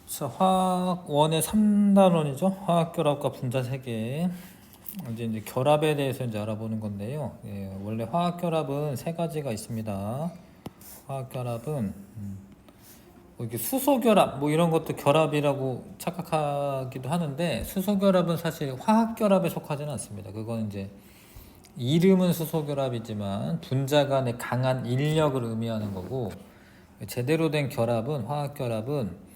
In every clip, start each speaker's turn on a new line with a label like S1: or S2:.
S1: 자, 화학원의 3단원이죠. 화학결합과 분자 세계. 이제 결합에 대해서 이제 알아보는 건데요. 예, 원래 화학결합은 세 가지가 있습니다. 화학결합은 뭐 이게 수소결합 뭐 이런 것도 결합이라고 착각하기도 하는데, 수소결합은 사실 화학결합에 속하지는 않습니다. 그건 이제 이름은 수소결합이지만 분자 간의 강한 인력을 의미하는 거고, 제대로 된 결합은, 화학결합은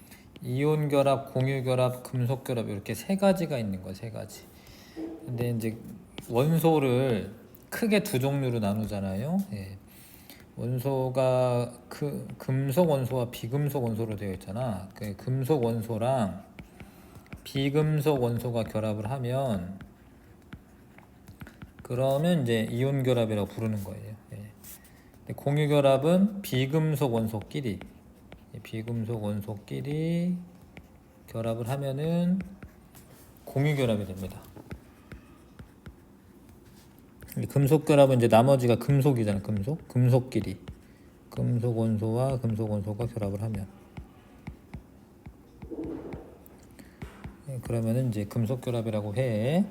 S1: 이온 결합, 공유 결합, 금속 결합, 이렇게 세 가지가 있는 거예요. 세 가지. 근데 이제 원소를 크게 두 종류로 나누잖아요. 예. 원소가 금속 원소와 비금속 원소로 되어 있잖아. 그 금속 원소랑 비금속 원소가 결합을 하면, 그러면 이제 이온 결합이라고 부르는 거예요. 예. 근데 공유 결합은 비금속 원소끼리 결합을 하면은 공유 결합이 됩니다. 금속 결합은 이제 나머지가 금속이잖아. 금속끼리 금속 원소와 금속 원소가 결합을 하면, 그러면은 이제 금속 결합이라고 해.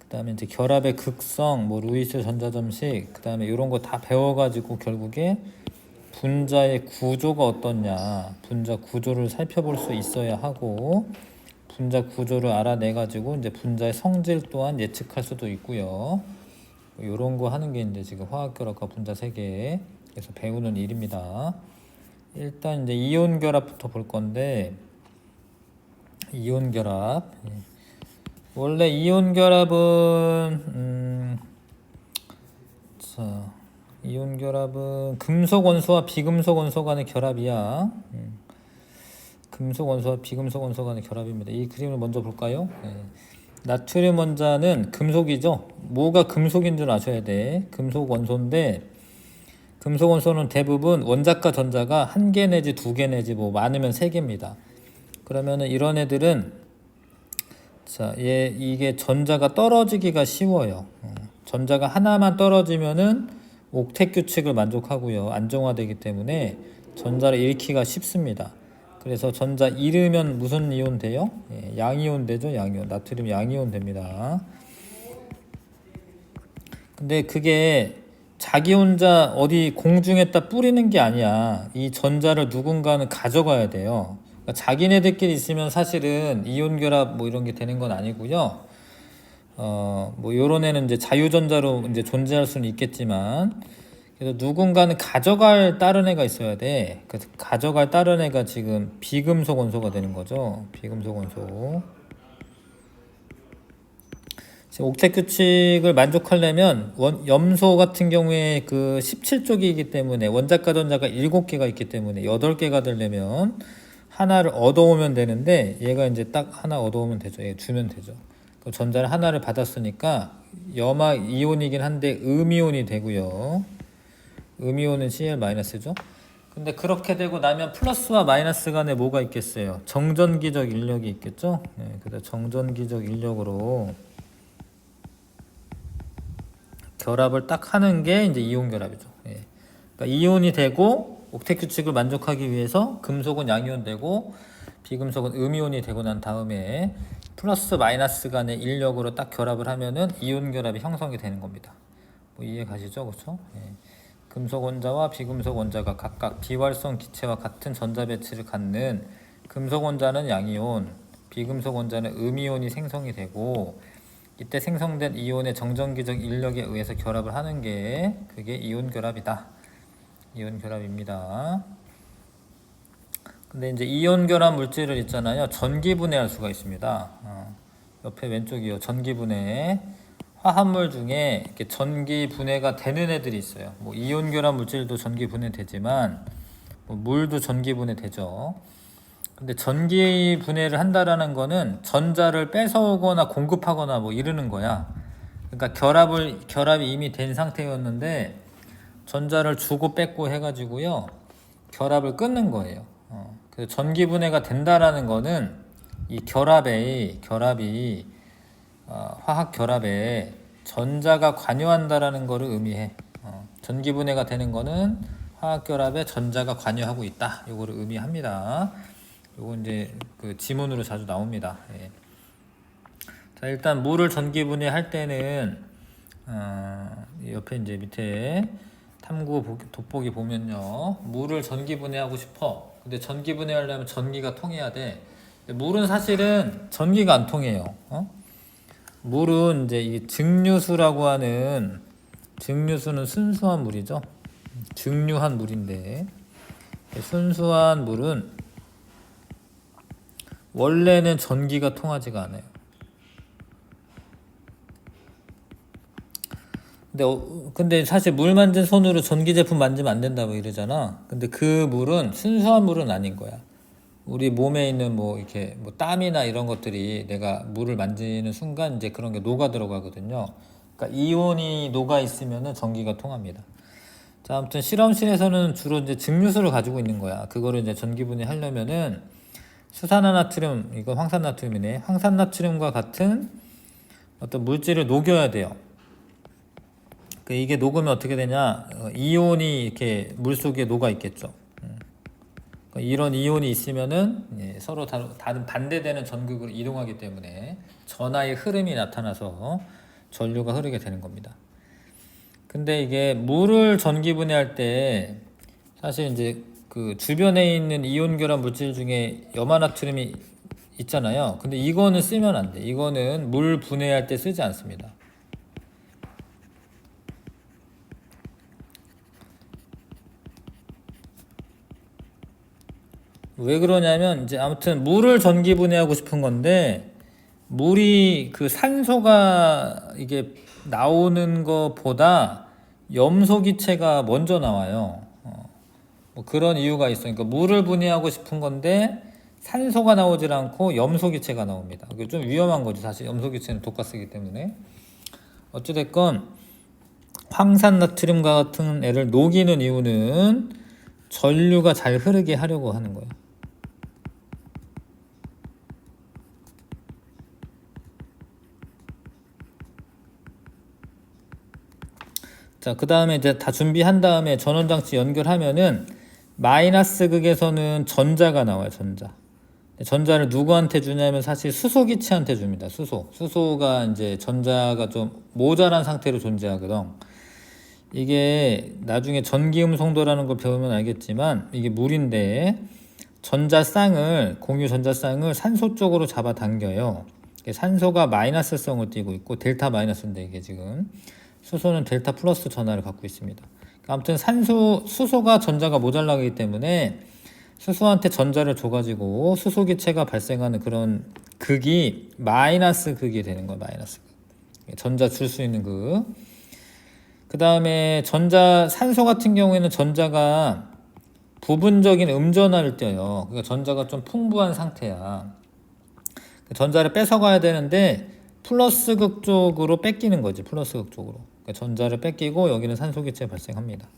S1: 그다음에 이제 결합의 극성, 뭐 루이스 전자점식, 그다음에 이런 거 다 배워가지고 결국에 분자의 구조가 어떻냐, 분자 구조를 살펴볼 수 있어야 하고, 분자 구조를 알아내가지고 이제 분자의 성질 또한 예측할 수도 있고요. 이런 거 하는 게 이제 지금 화학결합과 분자 세계에서 배우는 일입니다. 일단 이제 이온 결합부터 볼 건데, 이온 결합. 원래 이온 결합은 이온 결합은 금속 원소와 비금속 원소 간의 결합이야. 금속 원소와 비금속 원소 간의 결합입니다. 이 그림을 먼저 볼까요? 나트륨 원자는 금속이죠. 뭐가 금속인 줄 아셔야 돼. 금속 원소인데, 금속 원소는 대부분 원자과 전자가 1개 내지 2개 내지 뭐 많으면 3개입니다. 그러면은 이런 애들은, 자, 이게 전자가 떨어지기가 쉬워요. 전자가 하나만 떨어지면은 옥텟 규칙을 만족하고요. 안정화되기 때문에 전자를 잃기가 쉽습니다. 그래서 전자 잃으면 무슨 이온 돼요? 양이온 되죠. 양이온. 나트륨 양이온 됩니다. 근데 그게 자기 혼자 어디 공중에다 뿌리는 게 아니야. 이 전자를 누군가는 가져가야 돼요. 그러니까 자기네들끼리 있으면 사실은 이온 결합 뭐 이런 게 되는 건 아니고요. 뭐 요런 애는 이제 자유전자로 이제 존재할 수는 있겠지만, 그래서 누군가는 가져갈 다른 애가 있어야 돼. 그래서 가져갈 다른 애가 지금 비금속 원소가 되는 거죠. 비금속 원소. 지금 옥텟 규칙을 만족하려면 염소 같은 경우에 그 17쪽이기 때문에 원자과 전자가 7개가 있기 때문에 8개가 되려면 하나를 얻어오면 되는데, 얘가 이제 딱 하나 얻어오면 되죠. 얘 주면 되죠. 그 전자를 하나를 받았으니까 염화 이온이긴 한데 음이온이 되고요. 음이온은 Cl-죠. 근데 그렇게 되고 나면 플러스와 마이너스 간에 뭐가 있겠어요? 정전기적 인력이 있겠죠. 그래서 정전기적 인력으로 결합을 딱 하는 게 이제 이온 결합이죠. 그러니까 이온이 되고 옥텟 규칙을 만족하기 위해서 금속은 양이온 되고 비금속은 음이온이 되고 난 다음에 플러스 마이너스 간의 인력으로 딱 결합을 하면은 이온 결합이 형성이 되는 겁니다. 뭐 이해 가시죠? 그렇죠? 금속 원자와 비금속 원자가 각각 비활성 기체와 같은 전자 배치를 갖는 금속 원자는 양이온, 비금속 원자는 음이온이 생성이 되고, 이때 생성된 이온의 정전기적 인력에 의해서 결합을 하는 게 그게 이온 결합이다. 이온 결합입니다. 근데 이제 이온 결합 물질을 있잖아요. 전기 분해할 수가 있습니다. 옆에 왼쪽이요. 전기 분해. 화합물 중에 이렇게 전기 분해가 되는 애들이 있어요. 뭐 이온 결합 물질도 전기 분해 되지만 뭐 물도 전기 분해 되죠. 근데 전기 분해를 한다라는 거는 전자를 뺏어오거나 공급하거나 뭐 이러는 거야. 그러니까 결합이 이미 된 상태였는데 전자를 주고 뺏고 해가지고요, 결합을 끊는 거예요. 그래서 전기 분해가 된다라는 거는 이 결합이 화학 결합에 전자가 관여한다라는 거를 의미해. 전기 분해가 되는 거는 화학 결합에 전자가 관여하고 있다. 이거를 의미합니다. 요거 이제 그 지문으로 자주 나옵니다. 예. 자, 일단 물을 전기분해할 때는 옆에 이제 밑에 탐구 돋보기 보면요, 물을 전기분해하고 싶어. 근데 전기분해하려면 전기가 통해야 돼. 근데 물은 사실은 전기가 안 통해요. 물은 이제 이 증류수라고 하는, 증류수는 순수한 물이죠. 증류한 물인데, 순수한 물은 원래는 전기가 통하지가 않아요. 근데 사실 물 만진 손으로 전기 제품 만지면 안 된다고 이러잖아. 근데 그 물은 순수한 물은 아닌 거야. 우리 몸에 있는 뭐 이렇게 뭐 땀이나 이런 것들이 내가 물을 만지는 순간 이제 그런 게 녹아 들어가거든요. 그러니까 이온이 녹아 있으면은 전기가 통합니다. 자, 아무튼 실험실에서는 주로 이제 증류수를 가지고 있는 거야. 그거를 이제 전기분해 하려면은 수산화나트륨, 이거 황산나트륨이네. 황산나트륨과 같은 어떤 물질을 녹여야 돼요. 이게 녹으면 어떻게 되냐? 이온이 이렇게 물 속에 녹아 있겠죠. 이런 이온이 있으면은 서로 다른 반대되는 전극으로 이동하기 때문에 전하의 흐름이 나타나서 전류가 흐르게 되는 겁니다. 근데 이게 물을 전기분해할 때 사실 이제 그 주변에 있는 이온 결합 물질 중에 염화나트륨이 있잖아요. 근데 이거는 쓰면 안 돼. 이거는 물 분해할 때 쓰지 않습니다. 왜 그러냐면 이제 아무튼 물을 전기 분해하고 싶은 건데, 물이 그 산소가 이게 나오는 것보다 염소 기체가 먼저 나와요. 뭐 그런 이유가 있어. 그러니까 물을 분해하고 싶은 건데 산소가 나오질 않고 염소 기체가 나옵니다. 그게 좀 위험한 거지. 사실 염소 기체는 독가스이기 때문에. 어찌됐건 황산 나트륨과 같은 애를 녹이는 이유는 전류가 잘 흐르게 하려고 하는 거예요. 자, 그 다음에 이제 다 준비한 다음에 전원장치 연결하면은 마이너스 극에서는 전자가 나와요. 전자를 누구한테 주냐면 사실 수소기체한테 줍니다. 수소가 이제 전자가 좀 모자란 상태로 존재하거든. 이게 나중에 전기음성도라는 걸 배우면 알겠지만 이게 물인데 공유 전자쌍을 산소 쪽으로 잡아당겨요. 산소가 마이너스성을 띠고 있고 델타 마이너스인데, 이게 지금 수소는 델타 플러스 전하를 갖고 있습니다. 아무튼 수소가 전자가 모자라기 때문에 수소한테 전자를 줘가지고 수소기체가 발생하는 그런 극이 마이너스 극이 되는 거예요. 마이너스 극. 전자 줄 수 있는 극. 그 다음에 산소 같은 경우에는 전자가 부분적인 음전하를 띄어요. 그러니까 전자가 좀 풍부한 상태야. 전자를 뺏어가야 되는데 플러스 극 쪽으로 뺏기는 거지. 플러스 극 쪽으로. 그러니까 전자를 뺏기고 여기는 산소기체 발생합니다.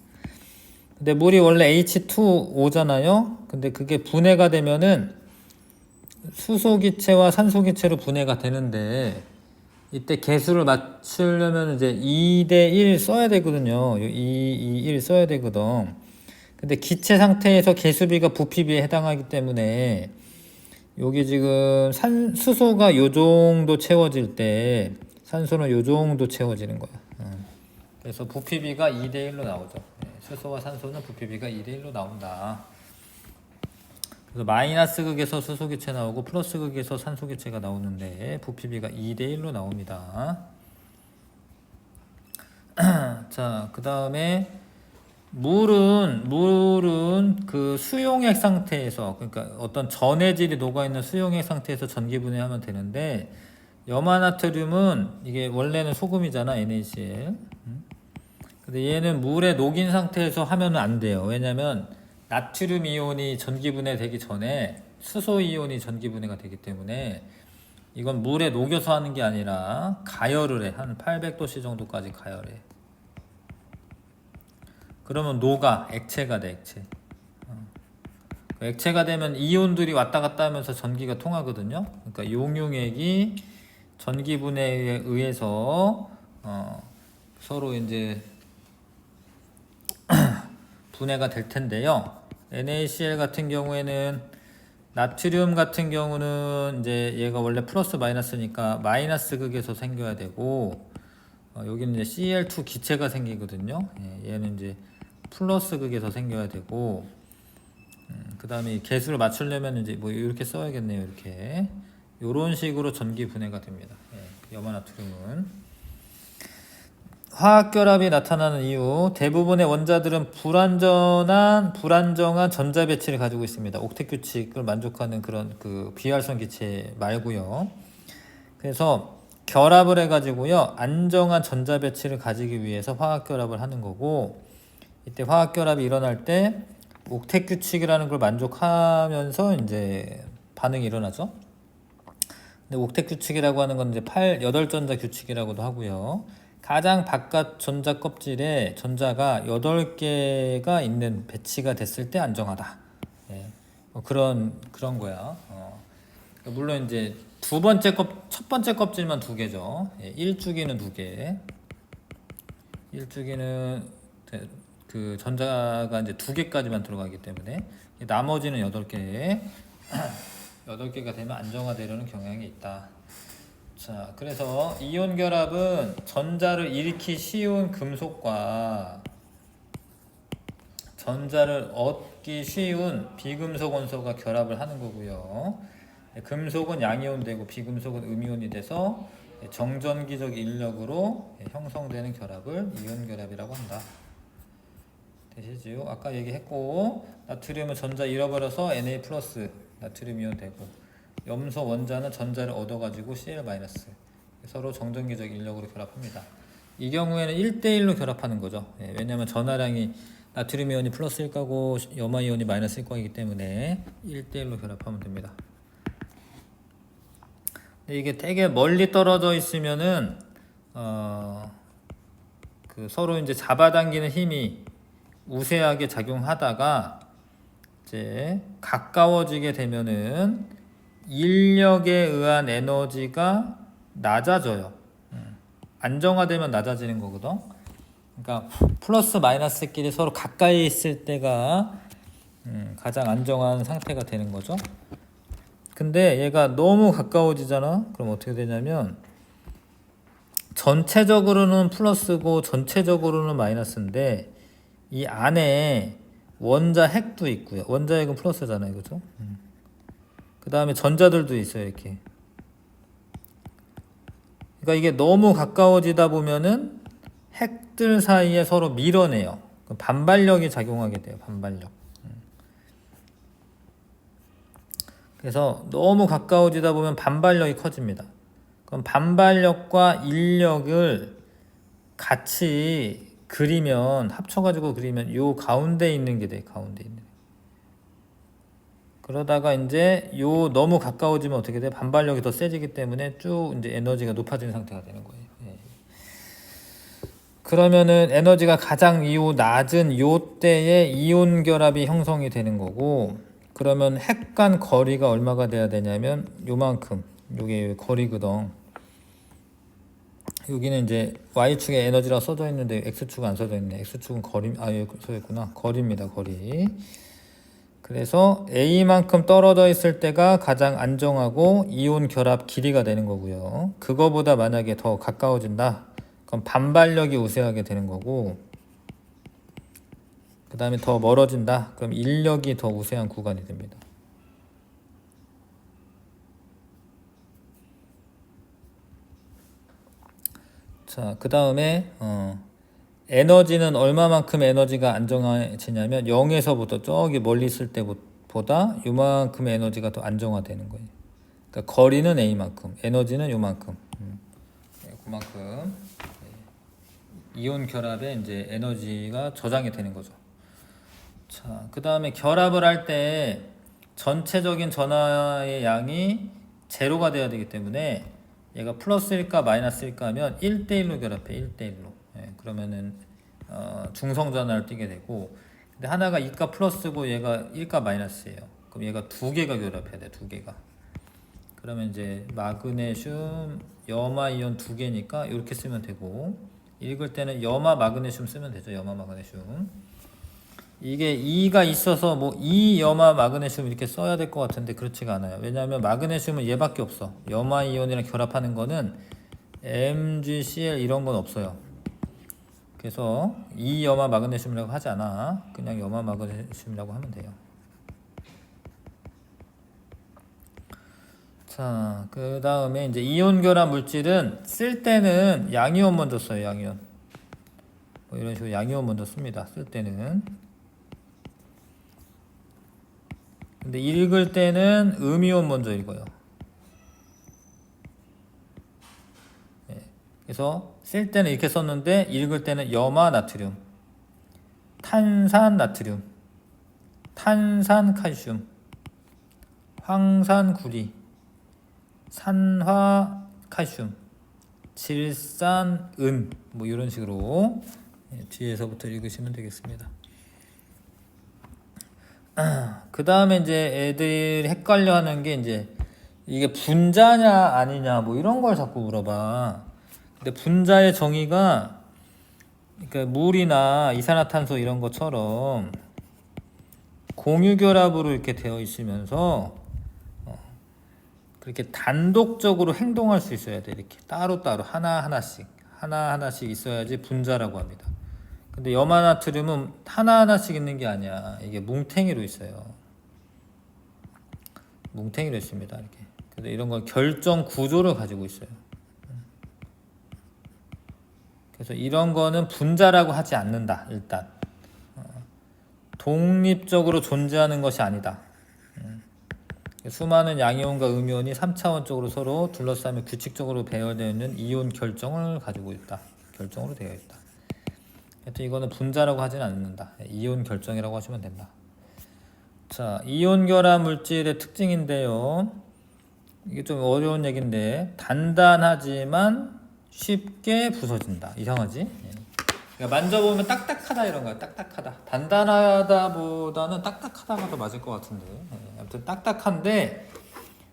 S1: 근데 물이 원래 H2O잖아요. 근데 그게 분해가 되면은 수소기체와 산소기체로 분해가 되는데, 이때 개수를 맞추려면 이제 2대1 써야 되거든요. 2, 1 써야 되거든. 근데 기체 상태에서 개수비가 부피비에 해당하기 때문에 여기 지금 수소가 요 정도 채워질 때 산소는 요 정도 채워지는 거야. 그래서 부피비가 2대1로 나오죠. 수소와 산소는 부피비가 2대1로 나온다. 그래서 마이너스 극에서 수소기체 나오고 플러스 극에서 산소기체가 나오는데 부피비가 2대1로 나옵니다. 자, 그 다음에 물은 그 수용액 상태에서, 그러니까 어떤 전해질이 녹아있는 수용액 상태에서 전기분해하면 되는데, 염화나트륨은 이게 원래는 소금이잖아, NaCl. 근데 얘는 물에 녹인 상태에서 하면 안 돼요. 왜냐면 나트륨 이온이 전기분해 되기 전에 수소 이온이 전기분해가 되기 때문에 이건 물에 녹여서 하는 게 아니라 가열을 해. 한 800도씨 정도까지 가열해. 그러면 액체가 돼, 액체. 액체가 되면 이온들이 왔다 갔다 하면서 전기가 통하거든요. 그러니까 용융액이 전기분해에 의해서 서로 이제 분해가 될 텐데요. NaCl 같은 경우에는 나트륨 같은 경우는 이제 얘가 원래 플러스 마이너스니까 마이너스 극에서 생겨야 되고, 여기는 이제 Cl2 기체가 생기거든요. 예, 얘는 이제 플러스 극에서 생겨야 되고, 그 다음에 개수를 맞추려면 이제 뭐 이렇게 써야겠네요. 이렇게 요런 식으로 전기 분해가 됩니다. 예, 염화나트륨은 화학결합이 나타나는 이유, 대부분의 원자들은 불안정한 전자 배치를 가지고 있습니다. 옥텟 규칙을 만족하는 그런 그 비활성 기체 말고요. 그래서 결합을 해가지고요, 안정한 전자 배치를 가지기 위해서 화학결합을 하는 거고, 이때 화학결합이 일어날 때 옥텟 규칙이라는 걸 만족하면서 이제 반응이 일어나죠. 근데 옥텟 규칙이라고 하는 건 이제 8전자 규칙이라고도 하고요. 가장 바깥 전자 껍질에 전자가 8개가 있는 배치가 됐을 때 안정하다. 예. 뭐 그런 거야. 물론 이제 첫 번째 껍질만 2개죠. 예. 1주기는 2개. 1주기는 그 전자가 이제 2개까지만 들어가기 때문에 나머지는 8개. 8개가 되면 안정화되려는 경향이 있다. 자, 그래서 이온 결합은 전자를 잃기 쉬운 금속과 전자를 얻기 쉬운 비금속 원소가 결합을 하는 거고요. 금속은 양이온 되고 비금속은 음이온이 돼서 정전기적 인력으로 형성되는 결합을 이온 결합이라고 한다. 되시지요? 아까 얘기했고, 나트륨은 전자 잃어버려서 Na+, 나트륨 이온 되고, 염소 원자는 전자를 얻어가지고 Cl-, 서로 정전기적 인력으로 결합합니다. 이 경우에는 1대1로 결합하는 거죠. 예, 왜냐하면 전하량이 나트륨 이온이 플러스일 거고 염화 이온이 마이너스일 거이기 때문에 1대1로 결합하면 됩니다. 근데 이게 되게 멀리 떨어져 있으면은 그 서로 이제 잡아당기는 힘이 우세하게 작용하다가 이제 가까워지게 되면은 인력에 의한 에너지가 낮아져요. 안정화되면 낮아지는 거거든. 그러니까 플러스 마이너스끼리 서로 가까이 있을 때가 가장 안정한 상태가 되는 거죠. 근데 얘가 너무 가까워지잖아. 그럼 어떻게 되냐면 전체적으로는 플러스고 전체적으로는 마이너스인데 이 안에 원자 핵도 있고요. 원자 핵은 플러스잖아요, 그죠? 그 다음에 전자들도 있어요, 이렇게. 그러니까 이게 너무 가까워지다 보면은 핵들 사이에 서로 밀어내요. 반발력이 작용하게 돼요, 반발력. 그래서 너무 가까워지다 보면 반발력이 커집니다. 그럼 반발력과 인력을 같이 그리면, 합쳐가지고 그리면 요 가운데 있는 게 돼, 가운데 있는. 그러다가 이제 요 너무 가까워지면 어떻게 돼? 반발력이 더 세지기 때문에 쭉 이제 에너지가 높아지는 상태가 되는 거예요. 예. 그러면은 에너지가 가장 낮은 요 때에 이온 결합이 형성이 되는 거고, 그러면 핵 간 거리가 얼마가 돼야 되냐면 요만큼. 요게 거리거든. 여기는 이제 Y축에 에너지라고 써져 있는데 X축은 안 써져 있네. X축은 거리, 여기 써져 있구나. 거리입니다, 거리. 그래서 A만큼 떨어져 있을 때가 가장 안정하고 이온 결합 길이가 되는 거고요. 그거보다 만약에 더 가까워진다, 그럼 반발력이 우세하게 되는 거고, 그 다음에 더 멀어진다, 그럼 인력이 더 우세한 구간이 됩니다. 자, 그 다음에 에너지는 얼마만큼 에너지가 안정화지냐면 0에서부터 저기 멀리 있을 때보다 요만큼의 에너지가 더 안정화되는 거예요. 그러니까 거리는 A만큼, 에너지는 요만큼. 그만큼 이온 결합에 이제 에너지가 저장이 되는 거죠. 자, 그 다음에 결합을 할 때 전체적인 전하의 양이 제로가 돼야 되기 때문에 얘가 플러스일까 마이너스일까 하면 1대1로 결합해. 1대1로. 그러면은 중성 전하를 띠게 되고, 근데 하나가 2가 플러스고 얘가 1가 마이너스예요. 그럼 얘가 2개가 결합해야 돼. 2개가. 그러면 이제 마그네슘, 염화 이온 2개니까 이렇게 쓰면 되고, 읽을 때는 염화 마그네슘 쓰면 되죠. 염화 마그네슘. 이게 2가 있어서 뭐 2염화 마그네슘 이렇게 써야 될 것 같은데 그렇지가 않아요. 왜냐하면 마그네슘은 얘밖에 없어. 염화 이온이랑 결합하는 거는 MgCl 이런 건 없어요. 그래서 2염화 마그네슘이라고 하지 않아. 그냥 염화 마그네슘이라고 하면 돼요. 자, 그 다음에 이제 이온 결합 물질은 쓸 때는 양이온 먼저 써요. 양이온. 뭐 이런 식으로 양이온 먼저 씁니다. 쓸 때는. 근데 읽을 때는 음이온 먼저 읽어요. 네. 그래서 쓸 때는 이렇게 썼는데 읽을 때는 염화 나트륨, 탄산 나트륨, 탄산 칼슘, 황산 구리, 산화 칼슘, 질산 은, 뭐 이런 식으로 뒤에서부터 읽으시면 되겠습니다. 그 다음에 이제 애들이 헷갈려 하는 게 이제 이게 분자냐 아니냐 뭐 이런 걸 자꾸 물어봐. 근데 분자의 정의가 그러니까 물이나 이산화탄소 이런 것처럼 공유결합으로 이렇게 되어 있으면서 그렇게 단독적으로 행동할 수 있어야 돼. 이렇게 따로따로 하나하나씩 있어야지 분자라고 합니다. 근데 염화나트륨은 하나하나씩 있는 게 아니야. 이게 뭉탱이로 있어요. 뭉탱이로 있습니다. 이렇게. 근데 이런 건 결정 구조를 가지고 있어요. 그래서 이런 거는 분자라고 하지 않는다. 일단 독립적으로 존재하는 것이 아니다. 수많은 양이온과 음이온이 3차원적으로 서로 둘러싸며 규칙적으로 배열되어 있는 이온 결정을 가지고 있다. 결정으로 되어 있다. 하여튼 이거는 분자라고 하지는 않는다. 이온 결정이라고 하시면 된다. 자, 이온 결합 물질의 특징인데요. 이게 좀 어려운 얘기인데 단단하지만 쉽게 부서진다. 이상하지? 그러니까 만져보면 딱딱하다 이런 거야. 딱딱하다. 단단하다보다는 딱딱하다가 더 맞을 것 같은데. 아무튼 딱딱한데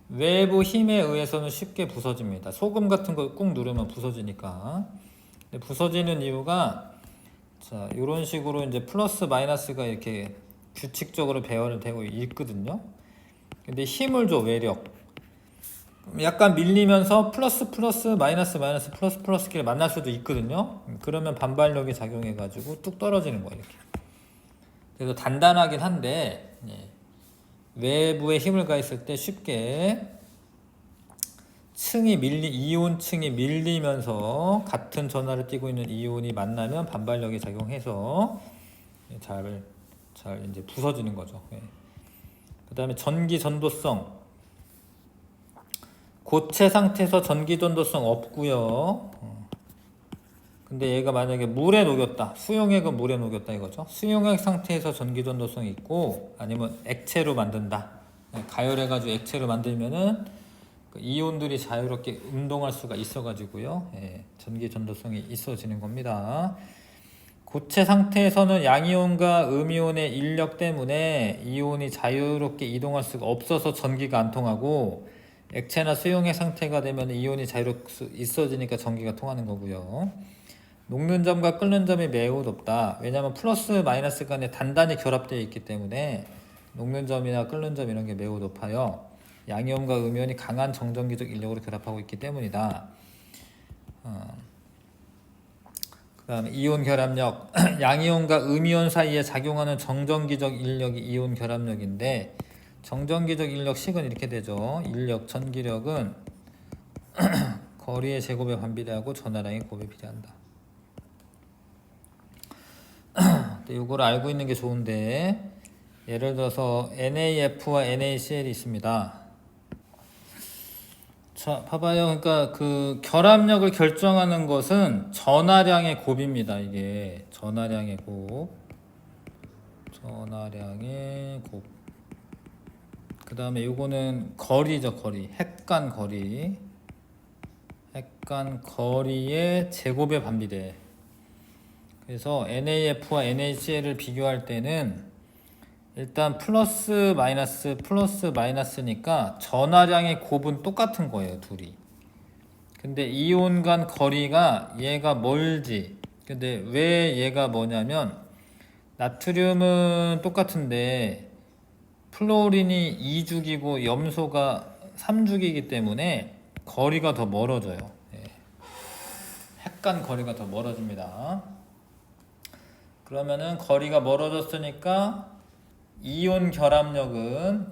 S1: 외부 힘에 의해서는 쉽게 부서집니다. 소금 같은 거 꾹 누르면 부서지니까. 근데 부서지는 이유가 자, 이런 식으로 이제 플러스 마이너스가 이렇게 규칙적으로 배열되고 있거든요. 근데 힘을 줘, 외력. 약간 밀리면서 플러스 플러스 마이너스 마이너스 플러스 플러스끼리 만날 수도 있거든요. 그러면 반발력이 작용해가지고 뚝 떨어지는 거예요. 이렇게. 그래서 단단하긴 한데 외부에 힘을 가했을 때 쉽게 이온층이 밀리면서 같은 전하를 띠고 있는 이온이 만나면 반발력이 작용해서 잘 이제 부서지는 거죠. 그 다음에 전기 전도성. 고체 상태에서 전기 전도성 없고요. 근데 얘가 만약에 물에 녹였다. 수용액은 물에 녹였다 이거죠. 수용액 상태에서 전기 전도성이 있고 아니면 액체로 만든다. 가열해가지고 액체로 만들면은 그 이온들이 자유롭게 운동할 수가 있어가지고요. 전기 전도성이 있어지는 겁니다. 고체 상태에서는 양이온과 음이온의 인력 때문에 이온이 자유롭게 이동할 수가 없어서 전기가 안 통하고 액체나 수용액 상태가 되면 이온이 자유롭게 있어지니까 전기가 통하는 거고요. 녹는 점과 끓는 점이 매우 높다. 왜냐하면 플러스 마이너스 간에 단단히 결합되어 있기 때문에 녹는 점이나 끓는 점 이런 게 매우 높아요. 양이온과 음이온이 강한 정전기적 인력으로 결합하고 있기 때문이다. 그 다음에 이온 결합력. 양이온과 음이온 사이에 작용하는 정전기적 인력이 이온 결합력인데 정전기적 인력 식은 이렇게 되죠. 인력, 전기력은 거리의 제곱에 반비례하고 전하량의 곱에 비례한다. 이걸 알고 있는 게 좋은데 예를 들어서 NaF와 NaCl이 있습니다. 자, 봐봐요. 그러니까 그 결합력을 결정하는 것은 전하량의 곱입니다. 이게 전하량의 곱. 그 다음에 요거는 거리죠. 거리. 핵간 거리. 핵간 거리의 제곱에 반비례. 그래서 NaF와 NaCl을 비교할 때는 일단 플러스 마이너스니까 전하량의 곱은 똑같은 거예요. 둘이. 근데 이온 간 거리가 얘가 멀지. 근데 왜 얘가 뭐냐면 나트륨은 똑같은데 플로린이 2죽이고 염소가 3죽이기 때문에 거리가 더 멀어져요. 예. 핵간 거리가 더 멀어집니다. 그러면은 거리가 멀어졌으니까 이온 결합력은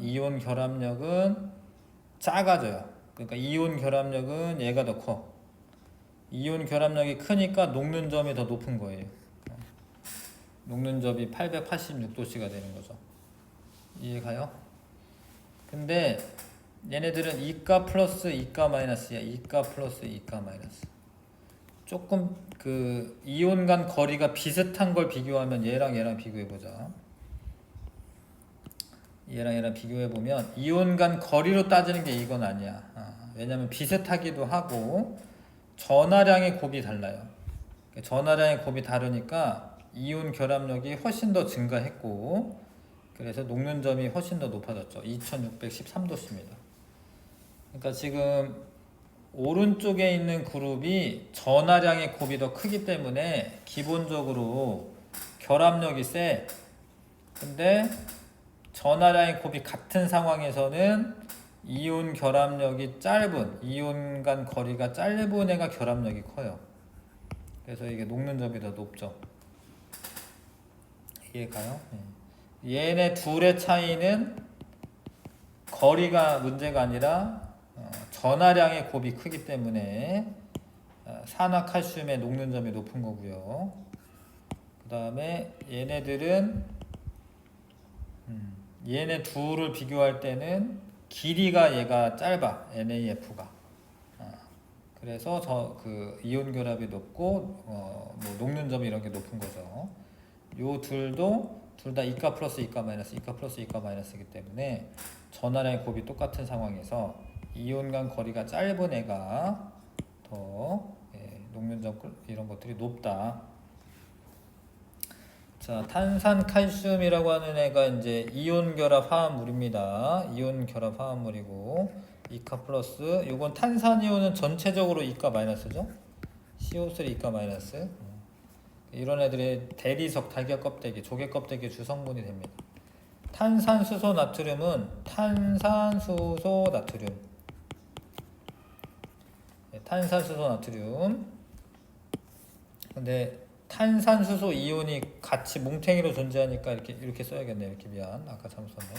S1: 작아져요. 그러니까 이온 결합력은 얘가 더 커. 이온 결합력이 크니까 녹는 점이 더 높은 거예요. 녹는 점이 886도씨가 되는 거죠. 이해가요? 근데 얘네들은 이가 플러스 이가 마이너스야. 이가 플러스 이가 마이너스. 조금 그 이온 간 거리가 비슷한 걸 비교하면 얘랑 비교해보자. 얘랑 비교해보면 이온 간 거리로 따지는 게 이건 아니야. 왜냐면 비슷하기도 하고 전하량의 곱이 달라요. 전하량의 곱이 다르니까 이온 결합력이 훨씬 더 증가했고 그래서 녹는 점이 훨씬 더 높아졌죠. 2613도씨입니다. 그러니까 지금 오른쪽에 있는 그룹이 전하량의 곱이 더 크기 때문에 기본적으로 결합력이 세. 근데 전하량의 곱이 같은 상황에서는 이온 결합력이 짧은, 이온 간 거리가 짧은 애가 결합력이 커요. 그래서 이게 녹는 점이 더 높죠. 이해가요? 얘네 둘의 차이는 거리가 문제가 아니라 전하량의 곱이 크기 때문에 산화칼슘의 녹는 점이 높은 거고요. 그 다음에 얘네들은 얘네 둘을 비교할 때는 길이가 얘가 짧아. NAF가. 그래서 그 이온 결합이 높고 뭐 녹는 점이 이런 게 높은 거죠. 요 둘도 둘 다 이가 플러스 이가 마이너스, 이가 플러스 이가 마이너스이기 때문에 전하량의 곱이 똑같은 상황에서 이온 간 거리가 짧은 애가 더 녹는 점 이런 것들이 높다. 자, 탄산 칼슘이라고 하는 애가 이제 이온 결합 화합물입니다. 이온 결합 화합물이고 이가 플러스. 요건 탄산이온은 전체적으로 이가 마이너스죠. CO3 이가 마이너스. 이런 애들의 대리석 달걀 껍데기, 조개 껍데기 주성분이 됩니다. 탄산수소 나트륨은 탄산수소 나트륨. 탄산수소 나트륨. 근데 탄산수소 이온이 같이 뭉탱이로 존재하니까 이렇게 써야겠네요. 이렇게 미안. 아까 잘못 썼네.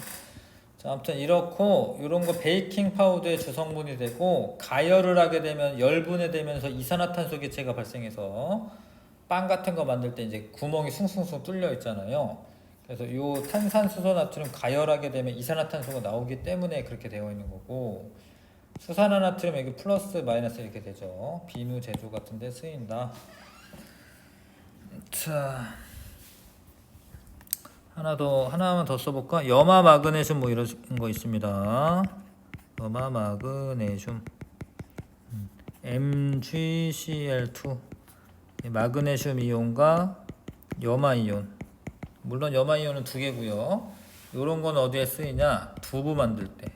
S1: 자, 아무튼 이렇고 이런 거 베이킹 파우더의 주성분이 되고 가열을 하게 되면 열분해 되면서 이산화탄소 기체가 발생해서 빵 같은 거 만들 때 이제 구멍이 숭숭숭 뚫려 있잖아요. 그래서 요 탄산수소 나트륨 가열하게 되면 이산화탄소가 나오기 때문에 그렇게 되어 있는 거고 수산화나트륨 여기 플러스 마이너스 이렇게 되죠. 비누 제조 같은 데 쓰인다. 자, 하나만 더 써볼까? 염화 마그네슘 뭐 이런 거 있습니다. 염화 마그네슘 MgCl2 마그네슘 이온과 염화 이온. 물론 염화 이온은 두 개고요. 요런 건 어디에 쓰이냐? 두부 만들 때.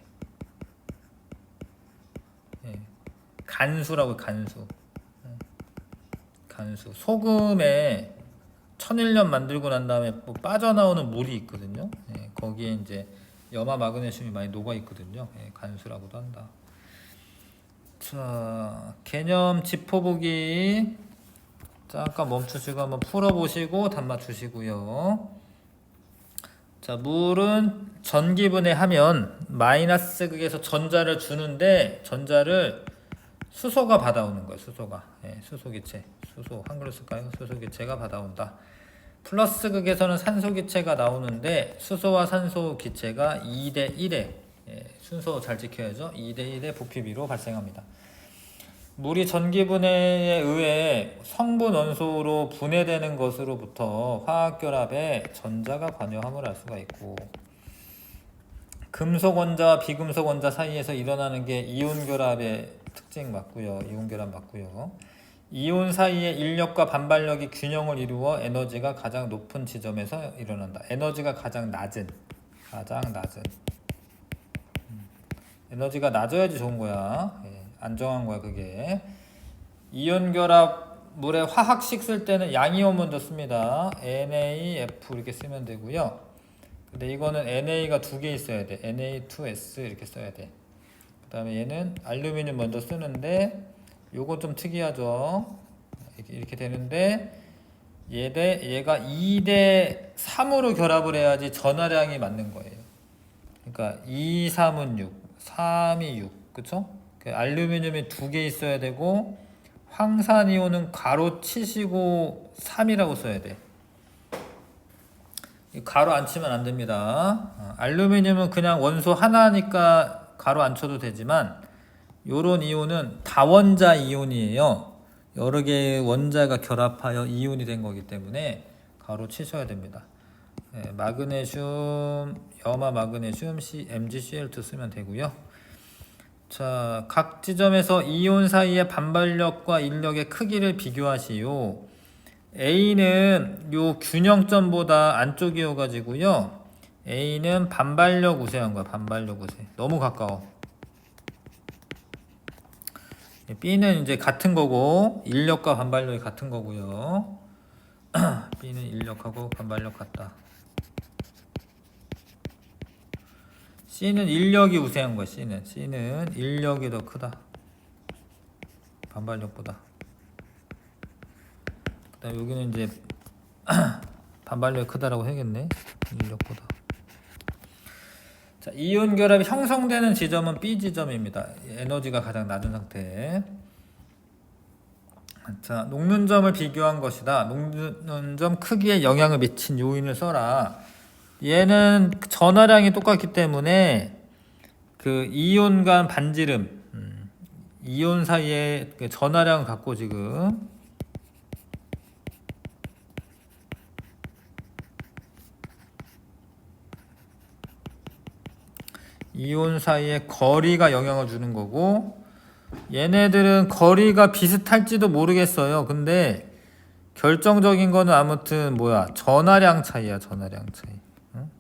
S1: 간수라고. 간수. 소금에 천일염 만들고 난 다음에 뭐 빠져나오는 물이 있거든요. 거기에 이제 염화 마그네슘이 많이 녹아 있거든요. 간수라고도 한다. 자, 개념 짚어보기. 잠깐 멈추시고 한번 풀어보시고 답 맞추시고요. 자, 물은 전기분해하면 마이너스 극에서 전자를 주는데 전자를 수소가 받아오는 거예요. 수소가. 수소기체. 수소 한글로 쓸까요? 수소기체가 받아온다. 플러스 극에서는 산소기체가 나오는데 수소와 산소기체가 2대 1에 순서 잘 지켜야죠. 2대 1의 부피비로 발생합니다. 물이 전기분해에 의해 성분 원소로 분해되는 것으로부터 화학결합에 전자가 관여함을 알 수가 있고 금속 원자와 비금속 원자 사이에서 일어나는 게 이온 결합의 특징 맞고요. 이온 결합 맞고요. 이온 사이의 인력과 반발력이 균형을 이루어 에너지가 가장 높은 지점에서 일어난다. 에너지가 가장 낮은. 에너지가 낮아야지 좋은 거야. 안정한 거야 그게. 이온 결합 물에 화학식 쓸 때는 양이온 먼저 씁니다. NaF 이렇게 쓰면 되고요. 근데 이거는 NA가 두 개 있어야 돼. Na2S 이렇게 써야 돼. 그 다음에 얘는 알루미늄 먼저 쓰는데 요거 좀 특이하죠. 이렇게 되는데 얘가 2대 3으로 결합을 해야지 전하량이 맞는 거예요. 그러니까 2, 3은 6, 3이 6, 그쵸? 알루미늄이 두 개 있어야 되고 황산이온은 가로 치시고 3이라고 써야 돼. 가로 안 치면 안 됩니다. 알루미늄은 그냥 원소 하나니까 가로 안 쳐도 되지만 요런 이온은 다원자 이온이에요. 여러 개의 원자가 결합하여 이온이 된 거기 때문에 가로 치셔야 됩니다. 네, 마그네슘, 염화 마그네슘, MgCl2 쓰면 되고요. 자, 각 지점에서 이온 사이의 반발력과 인력의 크기를 비교하시오. A는 요 균형점보다 안쪽이어가지고요. A는 반발력 우세한 거야. 반발력 우세. 너무 가까워. B는 이제 같은 거고 인력과 반발력이 같은 거고요. B는 인력하고 반발력 같다. C는 인력이 우세한 거야. C는 인력이 더 크다. 반발력보다. 그다음 여기는 이제 반발력이 크다라고 해야겠네. 인력보다. 자, 이온 결합이 형성되는 지점은 B 지점입니다. 에너지가 가장 낮은 상태. 자, 녹는 점을 비교한 것이다. 녹는 점 크기에 영향을 미친 요인을 써라. 얘는 전하량이 똑같기 때문에 그 이온 간 반지름, 이온 사이에 그 전하량을 갖고 지금 이온 사이의 거리가 영향을 주는 거고 얘네들은 거리가 비슷할지도 모르겠어요. 근데 결정적인 거는 아무튼 뭐야 전하량 차이야. 전하량 차이. 응?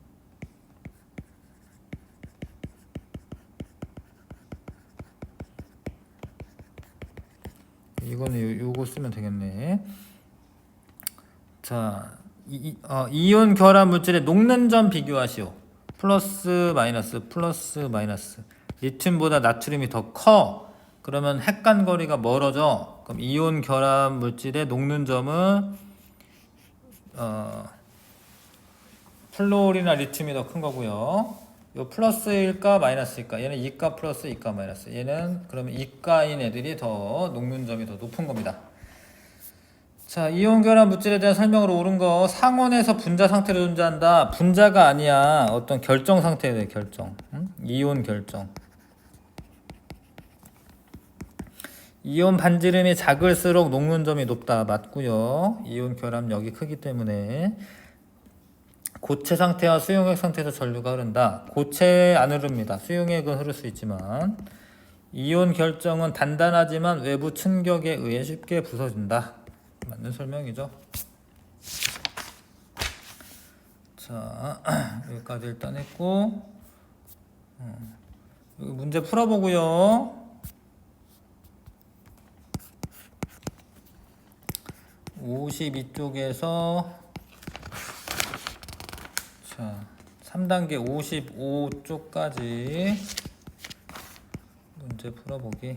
S1: 이거는 요거 쓰면 되겠네. 자, 이온 결합 물질의 녹는 점 비교하시오. 플러스 마이너스. 리튬보다 나트륨이 더 커. 그러면 핵간 거리가 멀어져. 그럼 이온 결합 물질의 녹는 점은 플로리나 리튬이 더 큰 거고요. 요 플러스일까 마이너스일까? 얘는 이가 플러스 이가 마이너스. 얘는 그러면 이가인 애들이 더 녹는 점이 더 높은 겁니다. 자, 이온 결합 물질에 대한 설명으로 옳은 거 상온에서 분자 상태로 존재한다. 분자가 아니야. 어떤 결정 상태에 대해 결정. 이온 결정. 이온 반지름이 작을수록 녹는 점이 높다. 맞고요. 이온 결합력이 크기 때문에 고체 상태와 수용액 상태에서 전류가 흐른다. 고체 안 흐릅니다. 수용액은 흐를 수 있지만 이온 결정은 단단하지만 외부 충격에 의해 쉽게 부서진다. 맞는 설명이죠. 자, 여기까지 일단 했고 여기 문제 풀어보고요. 52쪽에서 자 3단계 55쪽까지 문제 풀어보기.